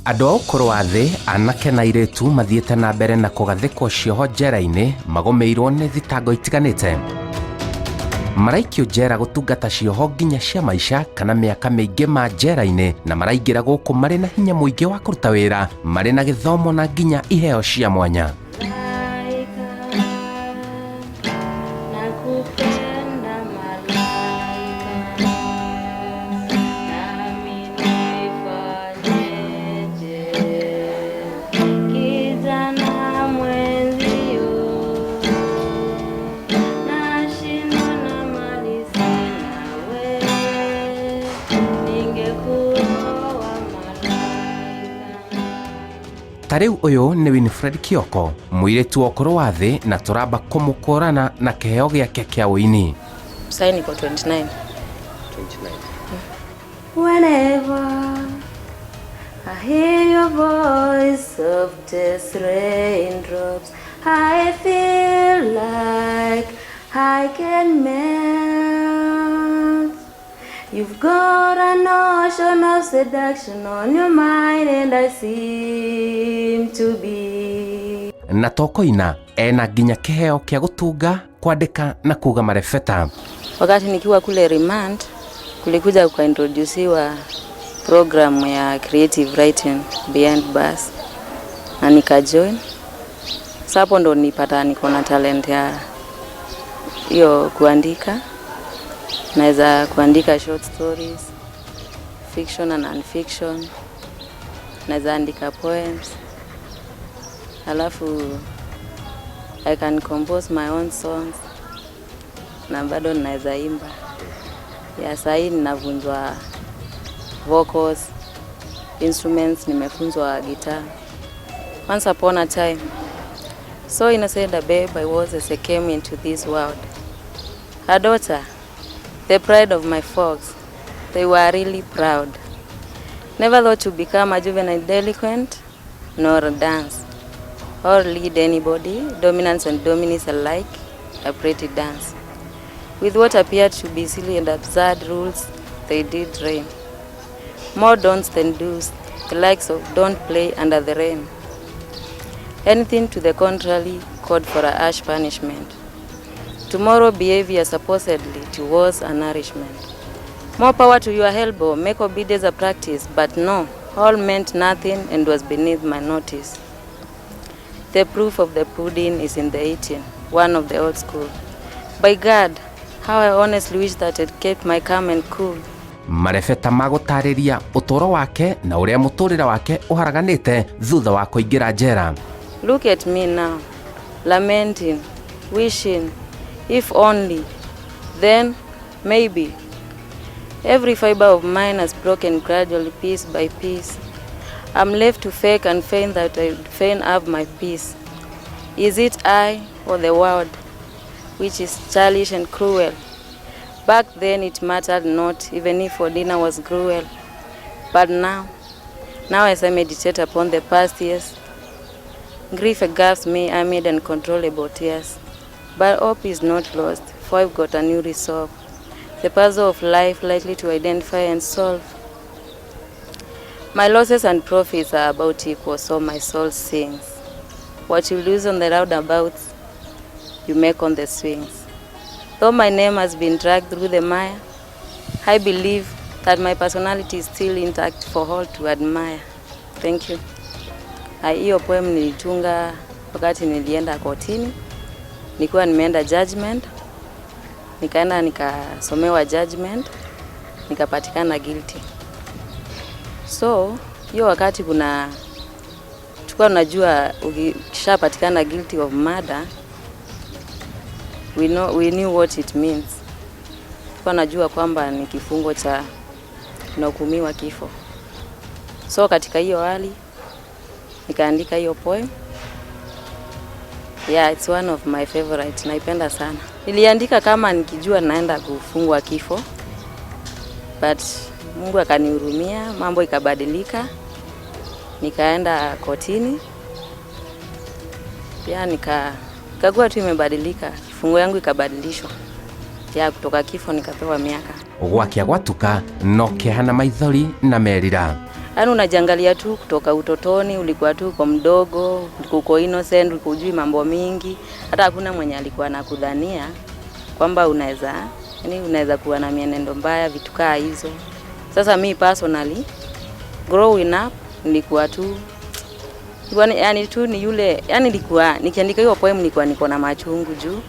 Andũ a ũkũrũ wa thĩ, anake na airĩtu mathiĩte na mbere na kũgathĩkwo cioho njera-inĩ magomeirwo nĩ thitango itiganĩte. Maraikio njera gũtungata cioho nginya cia maica kana mĩaka mĩingĩ ma njera-inĩ, na maraingĩra gũkũ marĩ na hinya mũingĩ wa kũruta wĩra, marĩ na gĩthomo na nginya iheo cia mwanya. Tarĩu ũyũ nĩ Winifred Kioko, mũirĩtu wa ũkũrũ wa thĩ, na tũramba kũmũkũrana na kĩheo gĩake kĩa ũini. Sasa niko 29. Whenever I hear your voice of just raindrops, I feel like I can melt. You've got a notion of seduction on your mind and I seem to be. Na tokoina, ena nginya kĩheo kĩa gũtunga, kwandĩka na kuga marebeta. Wakati nikiwa kule remand, kulikuja kuintroduciwa program ya creative writing behind bars, na nikajoin. Sapo ndo nipata niko na talent ya hiyo kuandika. Naweza kuandika short stories, fiction and non-fiction. Naweza andika poems. Halafu I can compose my own songs. Na bado naweza imba. Ya sahi ninavunjwa vocals, instruments, nimefunzwa guitar. Once upon a time, so innocent a babe I was as I came into this world. A daughter, the pride of my folks, they were really proud. Never thought to become a juvenile delinquent, nor dance, or lead anybody, dominants and dominees alike, a pretty dance. With what appeared to be silly and absurd rules, they did reign. More don'ts than do's, the likes of don't play under the rain. Anything to the contrary called for a harsh punishment. Tomorrow behavior supposedly towards a nourishment. More power to your elbow, make obedience a practice, but no, all meant nothing and was beneath my notice. The proof of the pudding is in the eating, one of the old school. By God, how I honestly wish that it kept my calm and cool. Marebeta magũtarĩria ũtũũro wake na ũrĩa mũtũũrĩre wake ũharaganĩte thutha wa kũingĩra njera. Look at me now, lamenting, wishing, if only, then, maybe. Every fiber of mine has broken gradually, piece by piece. I'm left to fake and feign that I fain have my peace. Is it I or the world, which is childish and cruel? Back then it mattered not, even if for dinner was cruel. But now as I meditate upon the past years, grief engulfs me amid uncontrollable tears. But hope is not lost, for I've got a new resolve. The puzzle of life likely to identify and solve. My losses and profits are about equal, so my soul sings. What you lose on the roundabouts, you make on the swings. Though my name has been dragged through the mire, I believe that my personality is still intact for all to admire. Thank you. Hiyo poem nilitunga wakati nilienda kotini. Nilikuwa nimeenda judgment. Nikaenda nikasomewa judgment. Nikapatikana guilty. So, hiyo wakati tulikuwa tunajua ukishapatikana guilty of murder, we knew what it means. Tulikuwa najua kwamba ni kifungo cha kuhukumiwa kifo. So katika hiyo hali nikaandika hiyo poem. Yeah, it's one of my favorite. Naipenda sana. Niliandika kama nikijua naenda kufungwa kifo. But Mungu akanihurumia, mambo ikabadilika. Nikaenda kotini. Pia nikagua tu imebadilika. Kifungo yangu ikabadilishwa. Ya kutoka kifo nikapewa miaka. Gwakia gwatuka no kehana maithori na merira. Yaani unajiangalia tu kutoka utotoni, ulikuwa tu uko mdogo, uko innocent, ukujui mambo mingi. Hata hakuna mwenye alikuwa anakudhania kwamba unaweza kuwa na mienendo mbaya, vitu kaa hizo. Sasa mimi personally growing up nilikuwa tu yani tu ni yule, yani nilikuwa nikiandika hiyo poem nilikuwa niko na machungu juu.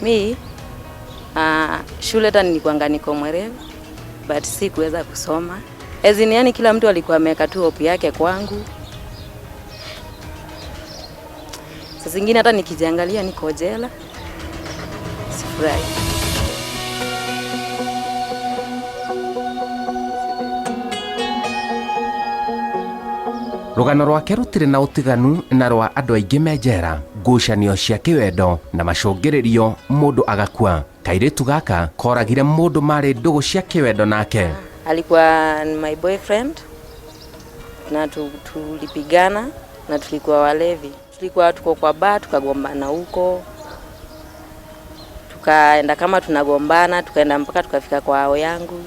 Mimi shule hata nilikuwa niko mwerevu but sikuweza kusoma. Yani kila mtu alikuwa ameka tu hope yake kwangu. Sasa zingine hata nikijiangalia niko jela. Sifurahi. Rugano rwake rutire na utiganu na rwa andu aingi menjera, ngucanio cia kiwendo na macungiririo mundu agakua. Kairitu gaka koragire mundu mari ndugu cia kiwendo nake. Alikuwa my boyfriend na tulipigana na tulikuwa walevi. Tulikuwa tuko kwa bar tukagombana huko. Tukaenda kama tunagombana, tukaenda mpaka tukafika kwa hao yangu.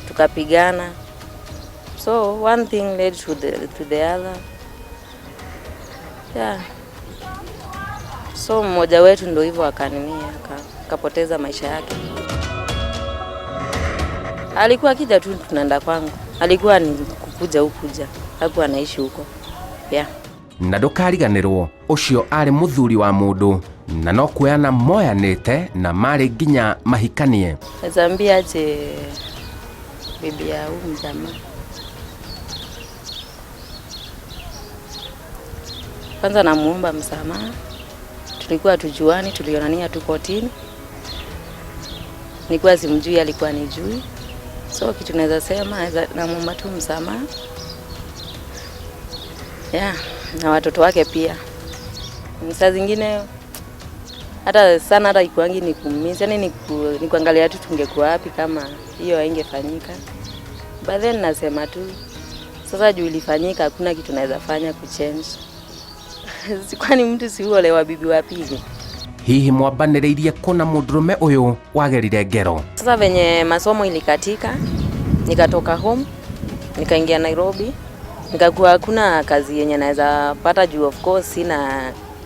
Tukapigana. So one thing led to the other. Yeah. So mmoja wetu ndio hivyo akapoteza maisha yake. Alikuwa akija tu tunaenda kwangu. Alikuwa ni kukuja. Hakuwa anaishi huko. Yeah. Na ndukariganirwo ucio ari muthuri wa mundu na no kuana moyanite na mari nginya mahikanie. Azambia aje bibi ya mjama. Kwanza namuomba msamaha. Tulikuwa tujuani, tulionania tu kotini. Nilikuwa simjui, alikuwa nijui. So kitu naweza sema namuomba tu msamaha. Yeah, na watoto wake pia. Saa zingine hata ikuangi ni kumisi, yani ni kuangalia tu tungekuwa wapi kama hiyo haingefanyika. But then nasema tu sasa juu ilifanyika hakuna kitu naweza fanya kuchange. Sikwani mtu si uolewa bibi wa pili. Hihi mwambaniriirie kuna mundurume uyu wagerire ngero. Sasa venye masomo ilikatika, nikatoka home, nikaingia Nairobi. Nikakuwa hakuna kazi yenye naweza pata juu of course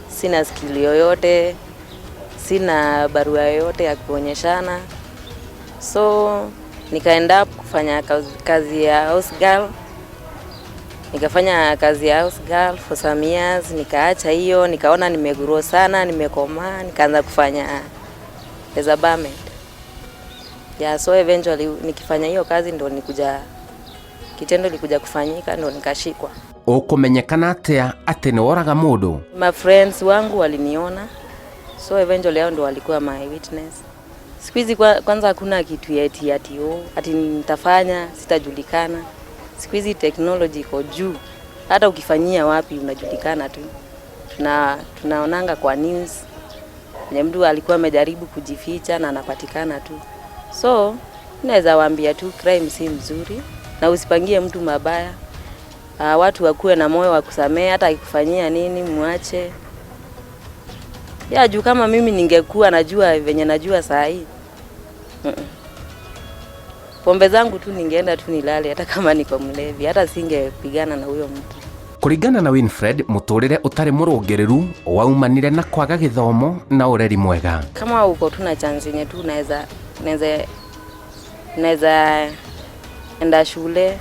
sina skill yoyote, sina barua yoyote ya kuonyeshana. So nikaenda kufanya kazi ya house girl. Nikafanya kazi ya house girl for some years, nikaacha hiyo, nikaona nimegrow sana, nimekomaa, nikaanza kufanya as a barmaid. Yeah, so eventually nikifanya hiyo kazi ndo kitendo likuja kufanyika ndo nikashikwa. Ukumenyekana atia ati ni woraga mundu? My friends wangu waliniona. So eventually hao ndo walikuwa my witness. Siku hizi kwanza hakuna kitu ati nitafanya sitajulikana. Siku hizi technology iko juu. Hata ukifanyia wapi unajulikana tu. Tunaonanga kwa news. Mtu alikuwa amejaribu kujificha na anapatikana tu. So naweza waambia tu crime si mzuri na usipangie mtu mabaya. Watu wakuwe na moyo wa kusamehe, hata ikufanyia nini muache. Ya juu kama mimi ningekuwa najua venye najua saa hii. Pombe zangu tu ningeenda tu nilale hata kama niko mlevi, hata singepigana na huyo mtu. Kuringana na Winfred, muturire utari murungereru waumanire na kwaga githomo na ureri mwega. Kama uko tuna chance yenye tu naweza enda shule,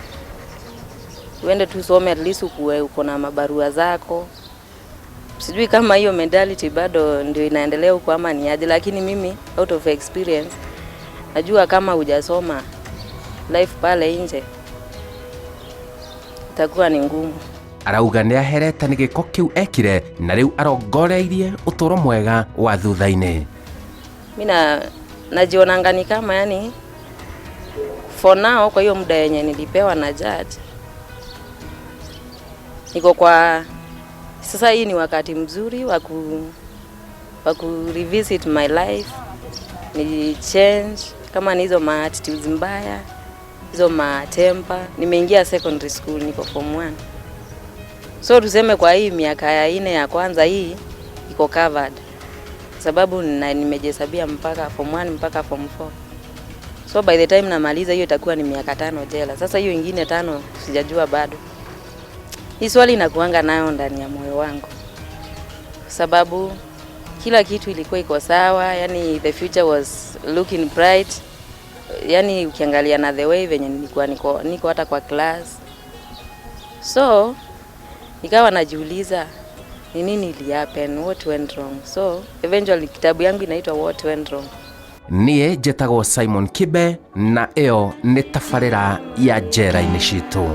uende tu some at least uko na mabarua zako. Sijui kama hiyo mentality bado ndio inaendelea huko ama ni aje, lakini mimi out of experience najua kama hujasoma life pale nje itakuwa ni ngumu. Arauga ni ahereta ni giko kiu ekire na riu arongoreirie uturo mwega wa thuthaini. Mimi najionanga ni kama yani for now kwa hiyo muda yenye nilipewa na judge niko kwa sasa, hii ni wakati mzuri wa ku revisit my life, ni change kama ni hizo attitudes mbaya, hizo temper. Nimeingia secondary school, niko form 1. So tuseme kwa hii miaka ya 4 ya kwanza hii iko covered. Sababu nimejihesabia mpaka form 1 mpaka form 4. So by the time namaliza hiyo itakuwa ni miaka 5 jela. Sasa hiyo ingine 5 sijajua bado. Hii swali inakuanga nayo ndani ya moyo wangu. Sababu kila kitu ilikuwa iko sawa, yani the future was looking bright. Yani ukiangalia na the way venye nilikuwa niko hata kwa class. So nikawa najiuliza ni nini ili happen, what went wrong. So eventually kitabu yangu inaitwa What Went Wrong. Niĩ njĩtagwo Simon Kibe na ĩyo nĩ tabarĩra ya Njera-ini citu.